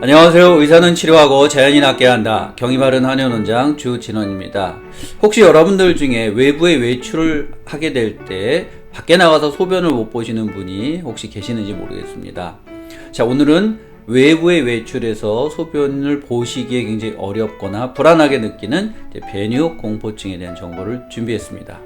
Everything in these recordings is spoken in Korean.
안녕하세요. 의사는 치료하고 자연이 낫게 한다. 경희바른 한의원원장 주진원입니다. 혹시 여러분들 중에 외부에 외출을 하게 될 때 밖에 나가서 소변을 못 보시는 분이 혹시 계시는지 모르겠습니다. 자, 오늘은 외부에 외출해서 소변을 보시기에 굉장히 어렵거나 불안하게 느끼는 배뇨 공포증에 대한 정보를 준비했습니다.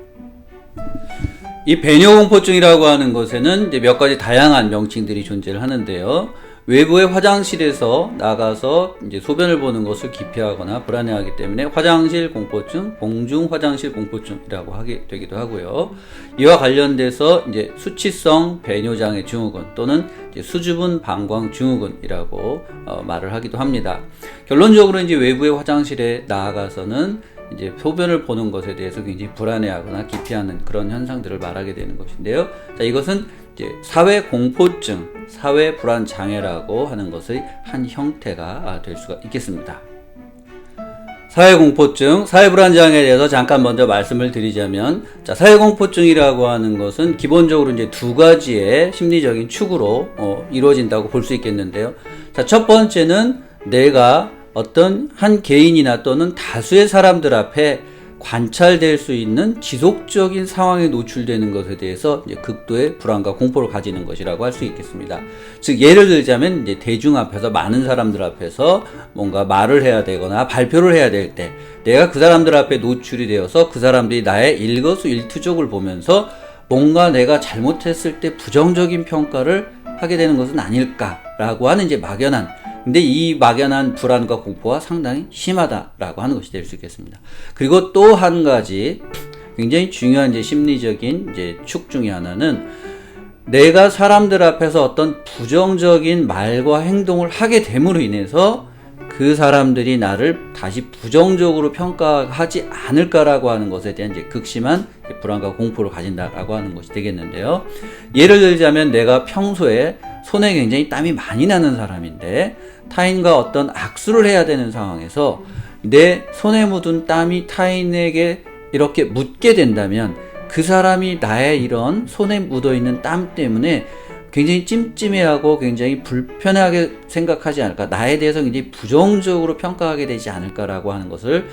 이 배뇨 공포증이라고 하는 것에는 이제 몇 가지 다양한 명칭들이 존재를 하는데요. 외부의 화장실에서 나가서 이제 소변을 보는 것을 기피하거나 불안해하기 때문에 화장실 공포증, 공중 화장실 공포증이라고 하게 되기도 하고요. 이와 관련돼서 이제 수치성 배뇨장애 증후군 또는 이제 수주분 방광 증후군이라고 말을 하기도 합니다. 결론적으로 이제 외부의 화장실에 나아가서는 이제 소변을 보는 것에 대해서 굉장히 불안해하거나 기피하는 그런 현상들을 말하게 되는 것인데요. 자, 이것은 이제 사회 공포증, 사회 불안 장애라고 하는 것의 한 형태가 될 수가 있겠습니다. 사회 공포증, 사회 불안 장애에 대해서 잠깐 먼저 말씀을 드리자면, 자, 사회 공포증이라고 하는 것은 기본적으로 이제 두 가지의 심리적인 축으로 이루어진다고 볼 수 있겠는데요. 자, 첫 번째는 내가 어떤 한 개인이나 또는 다수의 사람들 앞에 관찰될 수 있는 지속적인 상황에 노출되는 것에 대해서 이제 극도의 불안과 공포를 가지는 것이라고 할 수 있겠습니다. 즉, 예를 들자면 이제 대중 앞에서, 많은 사람들 앞에서 뭔가 말을 해야 되거나 발표를 해야 될 때 내가 그 사람들 앞에 노출이 되어서 그 사람들이 나의 일거수일투족을 보면서 뭔가 내가 잘못했을 때 부정적인 평가를 하게 되는 것은 아닐까라고 하는 이제 막연한, 근데 이 막연한 불안과 공포가 상당히 심하다라고 하는 것이 될 수 있겠습니다. 그리고 또 한 가지 굉장히 중요한 이제 심리적인 이제 축 중에 하나는, 내가 사람들 앞에서 어떤 부정적인 말과 행동을 하게 됨으로 인해서 그 사람들이 나를 다시 부정적으로 평가하지 않을까라고 하는 것에 대한 이제 극심한 불안과 공포를 가진다라고 하는 것이 되겠는데요. 예를 들자면 내가 평소에 손에 굉장히 땀이 많이 나는 사람인데 타인과 어떤 악수를 해야 되는 상황에서 내 손에 묻은 땀이 타인에게 이렇게 묻게 된다면 그 사람이 나의 이런 손에 묻어있는 땀 때문에 굉장히 찜찜해하고 굉장히 불편하게 생각하지 않을까, 나에 대해서 굉장히 부정적으로 평가하게 되지 않을까라고 하는 것을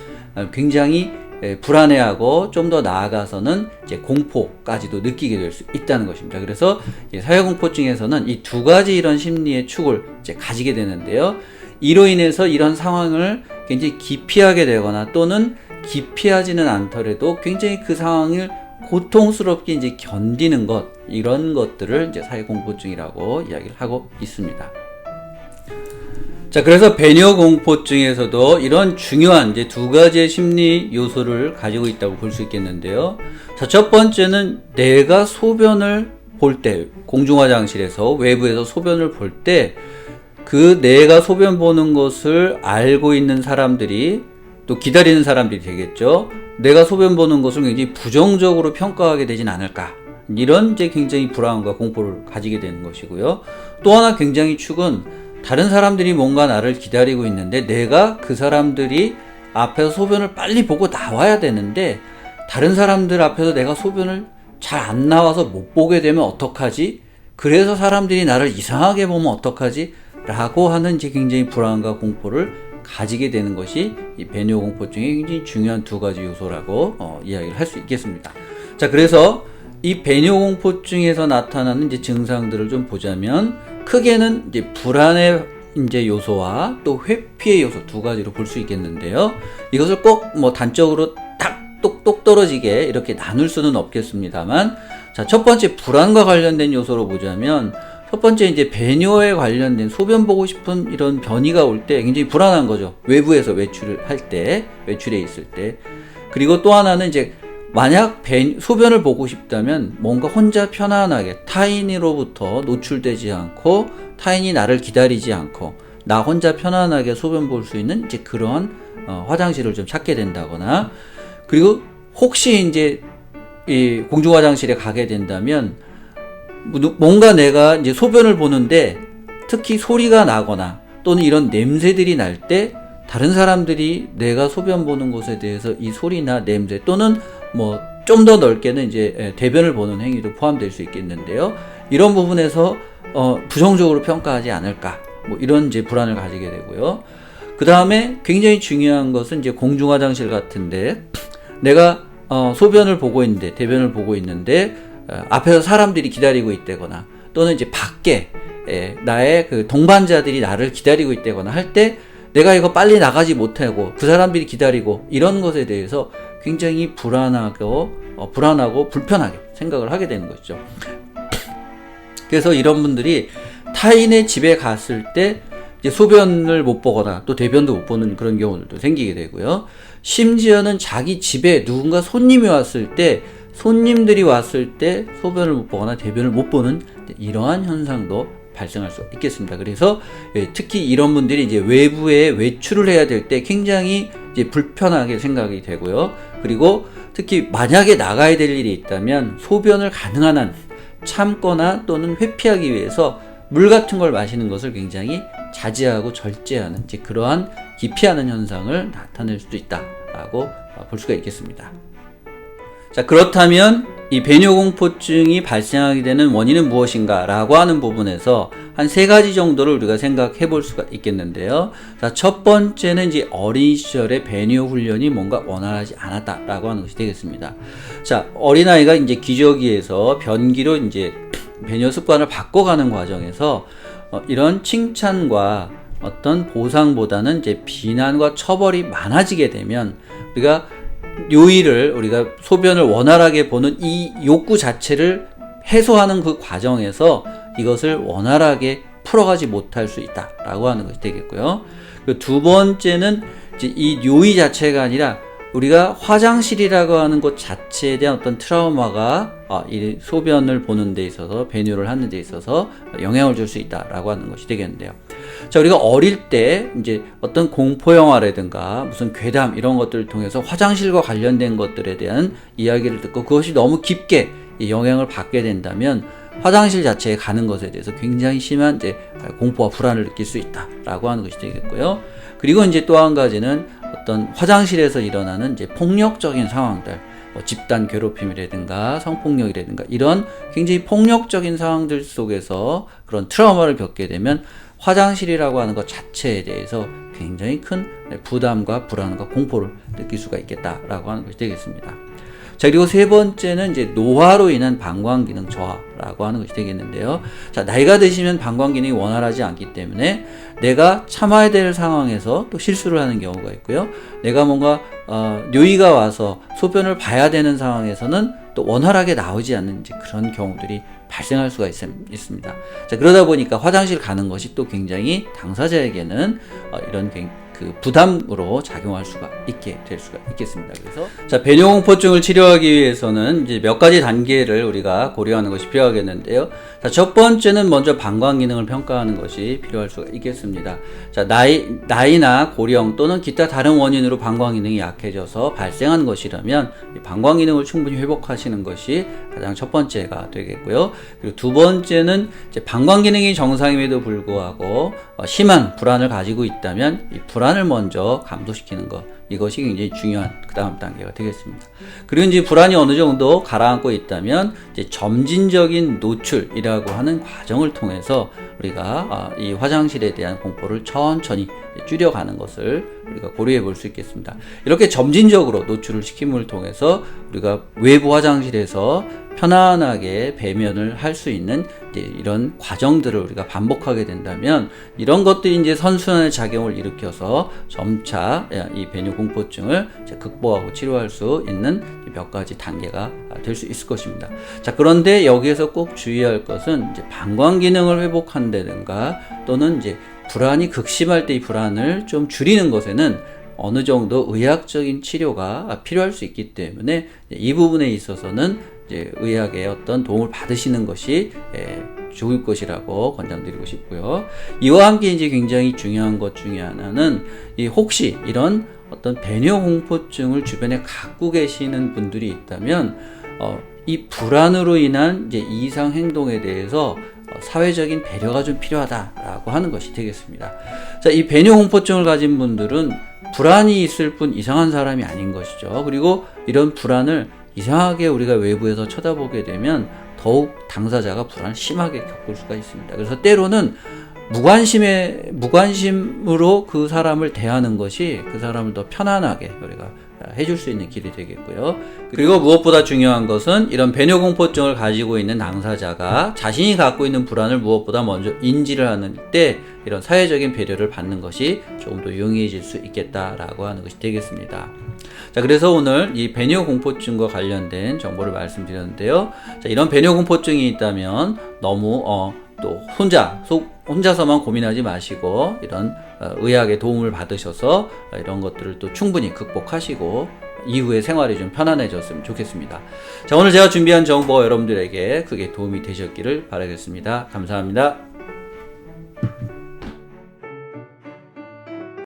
굉장히 불안해하고 좀 더 나아가서는 이제 공포까지도 느끼게 될 수 있다는 것입니다. 그래서 사회공포증에서는 이 두 가지 이런 심리의 축을 이제 가지게 되는데요. 이로 인해서 이런 상황을 굉장히 기피하게 되거나 또는 기피하지는 않더라도 굉장히 그 상황을 고통스럽게 이제 견디는 것, 이런 것들을 이제 사회공포증이라고 이야기를 하고 있습니다. 자, 그래서 배뇨공포증에서도 이런 중요한 이제 두 가지의 심리 요소를 가지고 있다고 볼 수 있겠는데요. 자, 첫 번째는 내가 소변을 볼 때, 공중화장실에서 외부에서 소변을 볼 때 그 내가 소변 보는 것을 알고 있는 사람들이, 또 기다리는 사람들이 되겠죠. 내가 소변 보는 것을 굉장히 부정적으로 평가하게 되진 않을까, 이런 이제 굉장히 불안과 공포를 가지게 되는 것이고요. 또 하나 굉장히 축은, 다른 사람들이 뭔가 나를 기다리고 있는데 내가 그 사람들이 앞에서 소변을 빨리 보고 나와야 되는데 다른 사람들 앞에서 내가 소변을 잘 안 나와서 못 보게 되면 어떡하지? 그래서 사람들이 나를 이상하게 보면 어떡하지? 라고 하는 이제 굉장히 불안과 공포를 가지게 되는 것이 이 배뇨공포증의 굉장히 중요한 두 가지 요소라고 이야기를 할 수 있겠습니다. 자, 그래서 이 배뇨공포증에서 나타나는 이제 증상들을 좀 보자면, 크게는 이제 불안의 이제 요소와 또 회피의 요소 두 가지로 볼 수 있겠는데요. 이것을 꼭 뭐 단적으로 딱 똑똑 떨어지게 이렇게 나눌 수는 없겠습니다만, 자, 첫 번째 불안과 관련된 요소로 보자면, 첫 번째 이제 배뇨에 관련된, 소변 보고 싶은 이런 변이가 올 때 굉장히 불안한 거죠. 외부에서 외출을 할 때, 외출해 있을 때. 그리고 또 하나는 이제 만약 소변을 보고 싶다면 뭔가 혼자 편안하게 타인으로부터 노출되지 않고 타인이 나를 기다리지 않고 나 혼자 편안하게 소변 볼 수 있는 이제 그런 화장실을 좀 찾게 된다거나, 그리고 혹시 이제 이 공중 화장실에 가게 된다면 뭔가 내가 이제 소변을 보는데 특히 소리가 나거나 또는 이런 냄새들이 날 때 다른 사람들이 내가 소변 보는 것에 대해서 이 소리나 냄새 또는 뭐 좀 더 넓게는 이제 대변을 보는 행위도 포함될 수 있겠는데요. 이런 부분에서 부정적으로 평가하지 않을까, 뭐 이런 이제 불안을 가지게 되고요. 그 다음에 굉장히 중요한 것은 이제 공중 화장실 같은데 내가 소변을 보고 있는데 대변을 보고 있는데 앞에서 사람들이 기다리고 있다거나 또는 이제 밖에 나의 그 동반자들이 나를 기다리고 있다거나 할 때 내가 이거 빨리 나가지 못하고 그 사람들이 기다리고 이런 것에 대해서 굉장히 불안하고 불편하게 생각을 하게 되는 것이죠. 그래서 이런 분들이 타인의 집에 갔을 때 이제 소변을 못 보거나 또 대변도 못 보는 그런 경우들도 생기게 되고요. 심지어는 자기 집에 누군가 손님이 왔을 때 손님들이 왔을 때 소변을 못 보거나 대변을 못 보는 이러한 현상도 발생할 수 있겠습니다. 그래서 특히 이런 분들이 이제 외부에 외출을 해야 될 때 굉장히 이제 불편하게 생각이 되고요. 그리고 특히 만약에 나가야 될 일이 있다면 소변을 가능한 한 참거나 또는 회피하기 위해서 물 같은 걸 마시는 것을 굉장히 자제하고 절제하는 이제 그러한 기피하는 현상을 나타낼 수도 있다라고 볼 수가 있겠습니다. 자, 그렇다면 이 배뇨공포증이 발생하게 되는 원인은 무엇인가 라고 하는 부분에서 한 3가지 정도를 우리가 생각해 볼 수가 있겠는데요. 자, 첫 번째는 이제 어린 시절에 배뇨 훈련이 뭔가 원활하지 않았다라고 하는 것이 되겠습니다. 자, 어린아이가 이제 기저귀에서 변기로 이제 배뇨 습관을 바꿔가는 과정에서 이런 칭찬과 어떤 보상보다는 이제 비난과 처벌이 많아지게 되면 우리가 우리가 소변을 원활하게 보는 이 욕구 자체를 해소하는 그 과정에서 이것을 원활하게 풀어가지 못할 수 있다라고 하는 것이 되겠고요. 그리고 두 번째는 이제 이 요의 자체가 아니라 우리가 화장실이라고 하는 곳 자체에 대한 어떤 트라우마가 이 소변을 보는 데 있어서 배뇨를 하는 데 있어서 영향을 줄 수 있다라고 하는 것이 되겠는데요. 자, 우리가 어릴 때 이제 어떤 공포 영화라든가 무슨 괴담 이런 것들을 통해서 화장실과 관련된 것들에 대한 이야기를 듣고 그것이 너무 깊게 영향을 받게 된다면 화장실 자체에 가는 것에 대해서 굉장히 심한 이제 공포와 불안을 느낄 수 있다라고 하는 것이 되겠고요. 그리고 이제 또 한 가지는 어떤 화장실에서 일어나는 이제 폭력적인 상황들, 집단 괴롭힘이라든가 성폭력이라든가 이런 굉장히 폭력적인 상황들 속에서 그런 트라우마를 겪게 되면 화장실이라고 하는 것 자체에 대해서 굉장히 큰 부담과 불안과 공포를 느낄 수가 있겠다라고 하는 것이 되겠습니다. 자, 그리고 세 번째는 이제 노화로 인한 방광 기능 저하라고 하는 것이 되겠는데요. 자, 나이가 드시면 방광 기능이 원활하지 않기 때문에 내가 참아야 될 상황에서 또 실수를 하는 경우가 있고요. 내가 뭔가 요의가 와서 소변을 봐야 되는 상황에서는 또 원활하게 나오지 않는 이제 그런 경우들이 발생할 수가 있습니다. 자, 그러다 보니까 화장실 가는 것이 또 굉장히 당사자에게는 이런 그 부담으로 작용할 수가 될 수가 있겠습니다. 그래서 자, 배뇨공포증을 치료하기 위해서는 이제 몇 가지 단계를 우리가 고려하는 것이 필요하겠는데요. 자, 첫 번째는 먼저 방광 기능을 평가하는 것이 필요할 수가 있겠습니다. 자, 나이나 고령 또는 기타 다른 원인으로 방광 기능이 약해져서 발생한 것이라면 이 방광 기능을 충분히 회복하시는 것이 가장 첫 번째가 되겠고요. 그리고 두 번째는 이제 방광 기능이 정상임에도 불구하고 심한 불안을 가지고 있다면 이 불안을 먼저 감소시키는 것, 이것이 굉장히 중요한 그 다음 단계가 되겠습니다. 그리고 이제 불안이 어느 정도 가라앉고 있다면 이제 점진적인 노출이라고 하는 과정을 통해서 우리가 이 화장실에 대한 공포를 천천히 줄여가는 것을 우리가 고려해 볼 수 있겠습니다. 이렇게 점진적으로 노출을 시킴을 통해서 우리가 외부 화장실에서 편안하게 배면을 할 수 있는 이런 과정들을 우리가 반복하게 된다면 이런 것들이 이제 선순환의 작용을 일으켜서 점차 이 배뇨공포증을 극복하고 치료할 수 있는 몇 가지 단계가 될 수 있을 것입니다. 자, 그런데 여기에서 꼭 주의할 것은 이제 방광 기능을 회복한다든가 또는 이제 불안이 극심할 때 이 불안을 좀 줄이는 것에는 어느 정도 의학적인 치료가 필요할 수 있기 때문에 이 부분에 있어서는 이제 의학의 어떤 도움을 받으시는 것이 좋을 것이라고 권장드리고 싶고요. 이와 함께 이제 굉장히 중요한 것 중에 하나는 혹시 이런 어떤 배뇨공포증을 주변에 갖고 계시는 분들이 있다면 이 불안으로 인한 이제 이상 행동에 대해서 사회적인 배려가 좀 필요하다라고 하는 것이 되겠습니다. 자, 이 배뇨공포증을 가진 분들은 불안이 있을 뿐 이상한 사람이 아닌 것이죠. 그리고 이런 불안을 이상하게 우리가 외부에서 쳐다보게 되면 더욱 당사자가 불안을 심하게 겪을 수가 있습니다. 그래서 때로는 무관심으로 그 사람을 대하는 것이 그 사람을 더 편안하게 우리가 해줄 수 있는 길이 되겠고요. 그리고 무엇보다 중요한 것은 이런 배뇨공포증을 가지고 있는 당사자가 자신이 갖고 있는 불안을 무엇보다 먼저 인지를 하는 때 이런 사회적인 배려를 받는 것이 조금 더 용이해질 수 있겠다라고 하는 것이 되겠습니다. 자, 그래서 오늘 이 배뇨공포증과 관련된 정보를 말씀드렸는데요. 자, 이런 배뇨공포증이 있다면 너무 또 혼자서만 고민하지 마시고 이런 의학의 도움을 받으셔서 이런 것들을 또 충분히 극복하시고 이후의 생활이 좀 편안해졌으면 좋겠습니다. 자, 오늘 제가 준비한 정보 여러분들에게 크게 도움이 되셨기를 바라겠습니다. 감사합니다.